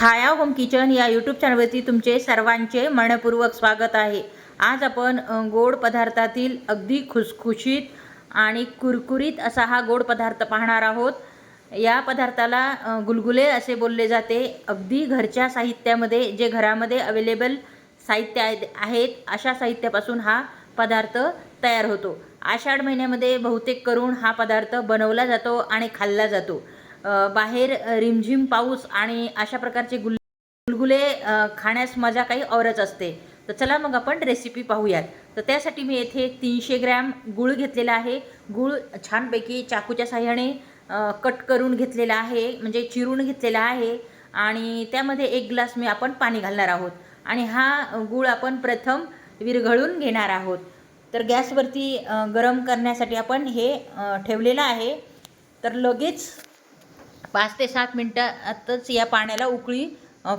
छाया home kitchen या YouTube चॅनलवरती तुमचे सर्वांचे मनपूर्वक स्वागत आहे। आज आपण गोड पदार्थातील अगदी खुसखुशीत आणि कुरकुरीत असा हा गोड पदार्थ पाहणार आहोत। या पदार्थाला गुलगुले असे बोलले जाते। अगदी घरच्या साहित्यामध्ये जे घरामध्ये अवेलेबल साहित्य आहेत अशा साहित्यापासून हा पदार्थ तयार होतो। आषाढ महिन्यामध्ये बहुतेक करून हा पदार्थ बनवला जातो आणि खाल्ला जातो। बाहेर रिमझिम पाऊस आणि अशा प्रकारचे गुलगुले खाण्यास मजा काही औरच असते। तर चला मग आपण रेसिपी पाहूयात। तर त्यासाठी मी येथे 300 ग्रॅम गूळ घेतलेला आहे। गूळ छानपैकी चाकूच्या साहाय्याने कट करून घेतलेला आहे, म्हणजे चिरून घेतलेला आहे आणि त्यामध्ये 1 ग्लास मी आपण पाणी घालणार आहोत आणि हा गूळ आपण प्रथम विरघळून घेणार आहोत। तर गॅसवरती गरम करण्यासाठी आपण हे ठेवलेलं आहे। तर लगेच 5 ते 7 मिनिटातच या पाण्याला उकळी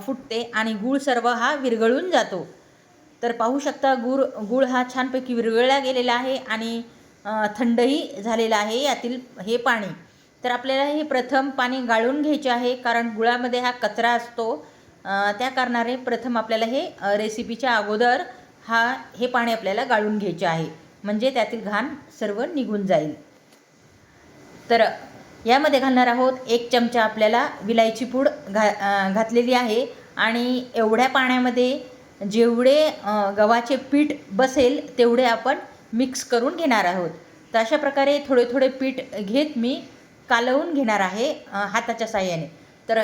फुटते आणि गूळ सर्व हा विरघळून जातो। तर पाहू शकता गूळ हा छानपैकी विरघळला गेलेला आहे आणि थंडही झालेला आहे यातील हे पाणी। तर आपल्याला हे प्रथम पाणी गाळून घ्यायचे आहे, कारण गुळामध्ये हा कचरा असतो। त्या कारणाने प्रथम आपल्याला हे रेसिपीच्या अगोदर हे पाणी आपल्याला गाळून घ्यायचे आहे, म्हणजे त्यातील घाण सर्व निघून जाईल। तर यामध्ये घालणार आहोत 1 चमचा आपल्याला विलायची पूड घातलेली आहे आणि एवढ्या पाण्यामध्ये जेवढे गव्हाचे पीठ बसेल तेवढे आपण मिक्स करून घेणार आहोत। तर अशा प्रकारे थोडे थोडे पीठ घेत मी कालवून घेणार आहे हाताच्या साहाय्याने। तर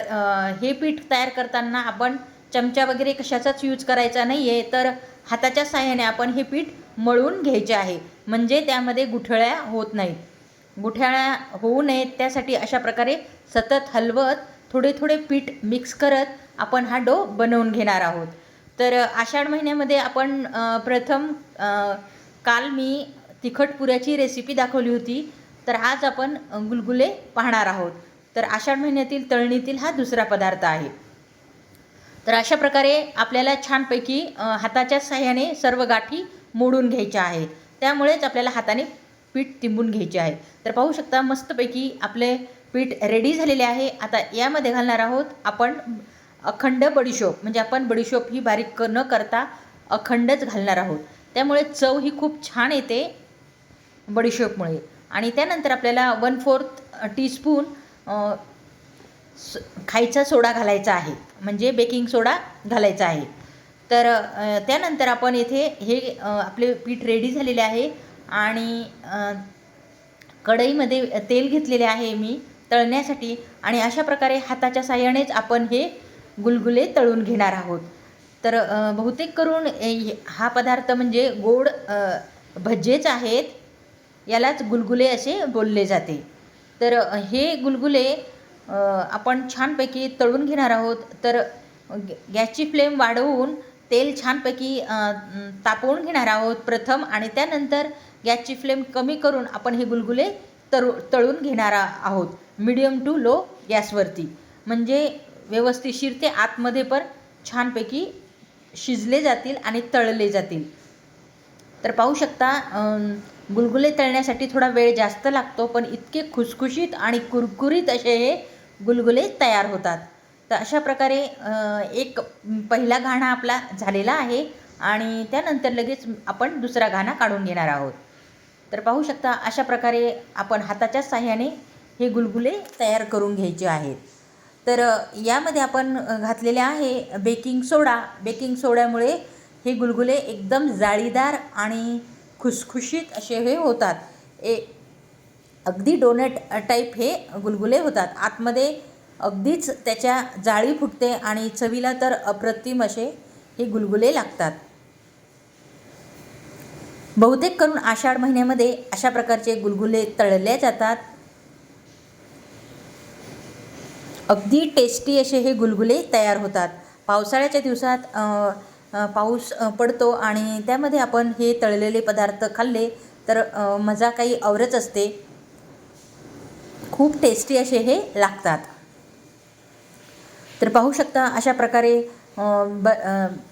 हे पीठ तयार करताना आपण चमचा वगैरे कशाचाच यूज करायचा नाही आहे, तर हाताच्या साहाय्याने आपण हे पीठ मळून घ्यायचे आहे, म्हणजे त्यामध्ये गुठळ्या होत नाहीत। गुठळ्या होऊ नयेत त्यासाठी अशा प्रकारे सतत हलवत थोडे थोडे पीठ मिक्स करत आपण हा डो बनवून घेणार आहोत। तर आषाढ महिन्यामध्ये आपण प्रथम काल मी तिखट पुऱ्याची रेसिपी दाखवली होती, तर आज आपण गुलगुले पाहणार आहोत। तर आषाढ महिन्यातील तळणीतील हा दुसरा पदार्थ आहे। तर अशा प्रकारे आपल्याला छानपैकी हाताच्या साहाय्याने सर्व गाठी मोडून घ्यायच्या आहेत, त्यामुळेच आपल्याला हाताने पीठ तिंबून घ्यायचे आहे। तर पाहू शकता मस्तपैकी आपले पीठ रेडी झालेले आहे। आता यामध्ये घालणार आहोत आपण अखंड बडीशोप, म्हणजे आपण बडीशोप ही बारीक न करता अखंडच घालणार आहोत, त्यामुळे चव ही खूप छान येते बडीशोपमुळे। आणि त्यानंतर आपल्याला 1/4 टीस्पून खायचा सोडा घालायचा आहे, म्हणजे बेकिंग सोडा घालायचा आहे। तर त्यानंतर आपण येथे हे आपले पीठ रेडी झालेले आहे आणि कढईमध्ये तेल घेतलेले आहे मी तळण्यासाठी आणि अशा प्रकारे हाताच्या साहाय्यानेच आपण हे गुलगुले तळून घेणार आहोत। तर बहुतेक करून हा पदार्थ म्हणजे गोड भज्जेच आहेत, यालाच गुलगुले असे बोलले जाते। तर हे गुलगुले आपण छानपैकी तळून घेणार आहोत। तर गॅसची फ्लेम वाढवून तेल छानपैकी तापवून घेणार आहोत प्रथम, आणि त्यानंतर गॅसची फ्लेम कमी करून आपण हे गुलगुले तळून घेणार आहोत मीडियम टू लो गॅसवरती, म्हणजे व्यवस्थितशीर ते आतमध्ये पण छानपैकी शिजले जातील आणि तळले जातील। तर पाहू शकता गुलगुले तळण्यासाठी थोडा वेळ जास्त लागतो, पण इतके खुसखुशीत आणि कुरकुरीत असे हे गुलगुले तयार होतात। तर अशा प्रकारे एक पहिला घाणा आपला झालेला आहे आणि त्यानंतर लगेच आपण दुसरा घाणा काढून घेणार आहोत। तर पाहू शकता अशा प्रकारे आपण हाताच्या साहाय्याने हे गुलगुले तयार करून घ्यायचे आहेत। तर यामध्ये आपण घातलेले आहे बेकिंग सोडा। बेकिंग सोड्यामुळे हे गुलगुले एकदम जाळीदार आणि खुसखुशीत असे हे होतात। अगदी डोनट टाईप हे गुलगुले होतात, आतमध्ये अगदीच त्याच्या जाळी फुटते आणि चवीला तर अप्रतिम असे हे गुलगुले लागतात। बहुतेक करून आषाढ महिन्यामध्ये अशा प्रकारचे गुलगुले तळले जातात। अगदी टेस्टी असे हे गुलगुले तयार होतात। पावसाळ्याच्या दिवसात पाऊस पडतो आणि त्यामध्ये आपण हे तळलेले पदार्थ खाल्ले तर मजा काही औरच असते, खूप टेस्टी असे हे लागतात। तर पाहू शकता अशा प्रकारे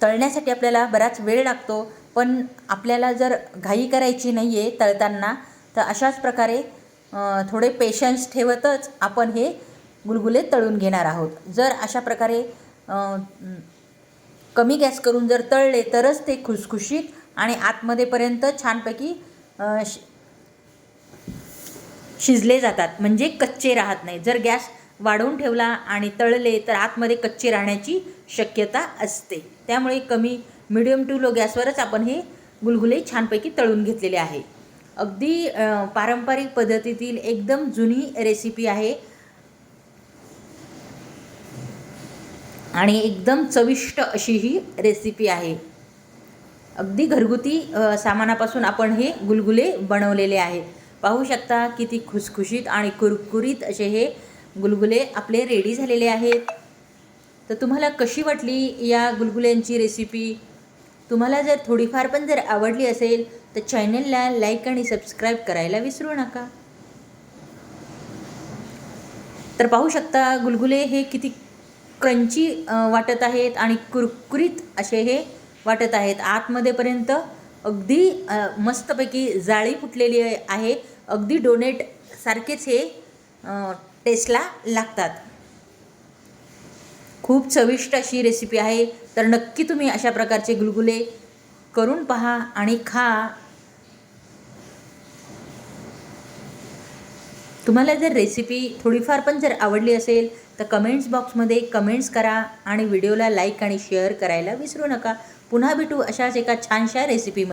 तळण्यासाठी आपल्याला बराच वेळ लागतो, पण आपल्याला जर घाई करायची नाही आहे तळताना, तर अशाच प्रकारे थोडे पेशन्स ठेवतच आपण हे गुलगुले तळून घेणार आहोत। जर अशा प्रकारे कमी गॅस करून जर तळले तरच ते खुसखुशीत आणि आतमध्येपर्यंत छानपैकी शिजले जातात, म्हणजे कच्चे राहत नाही. जर गॅस वाढवून ठेवला आणि तळले तर आतमध्ये कच्चे राहण्याची शक्यता असते. त्यामुळे कमी मिडियम टू लो गॅसवरच आपण हे गुलगुले छानपैकी तळून घेतलेले आहे. अगदी पारंपरिक पद्धतीतील एकदम जुनी रेसिपी आहे आणि एकदम चविष्ट अशी ही रेसिपी आहे. अगदी घरगुती सामानापासून आपण हे गुलगुले बनवलेले आहेत. पाहू शकता किती खुसखुशीत आणि कुरकुरीत असे हे गुलगुले आपले रेडी झालेले आहेत. तर तुम्हाला कशी वाटली या गुलगुल्यांची रेसिपी? तुम्हाला जर थोडीफार पण जर आवडली असेल तर चॅनलला लाईक आणि सबस्क्राईब करायला विसरू नका. तर पाहू शकता गुलगुले हे किती क्रंची वाटत आहेत आणि कुरकुरीत असे हे वाटत आहेत. आतमध्येपर्यंत अगदी मस्तपैकी जाळी फुटलेली आहे. अगदी डोनेट सारखेच हे टेस्टला लागतात. खूप चविष्ट अशी रेसिपी आहे. तर नक्की तुम्ही अशा प्रकारचे गुलगुले करून पहा आणि खा. तुम्हाला जर रेसिपी थोडीफार पण जर आवडली असेल तर कमेंट्स बॉक्समध्ये कमेंट्स करा आणि व्हिडिओला लाईक आणि शेअर करायला विसरू नका. पुन्हा भेटू अशाच एका छानशा रेसिपीमध्ये.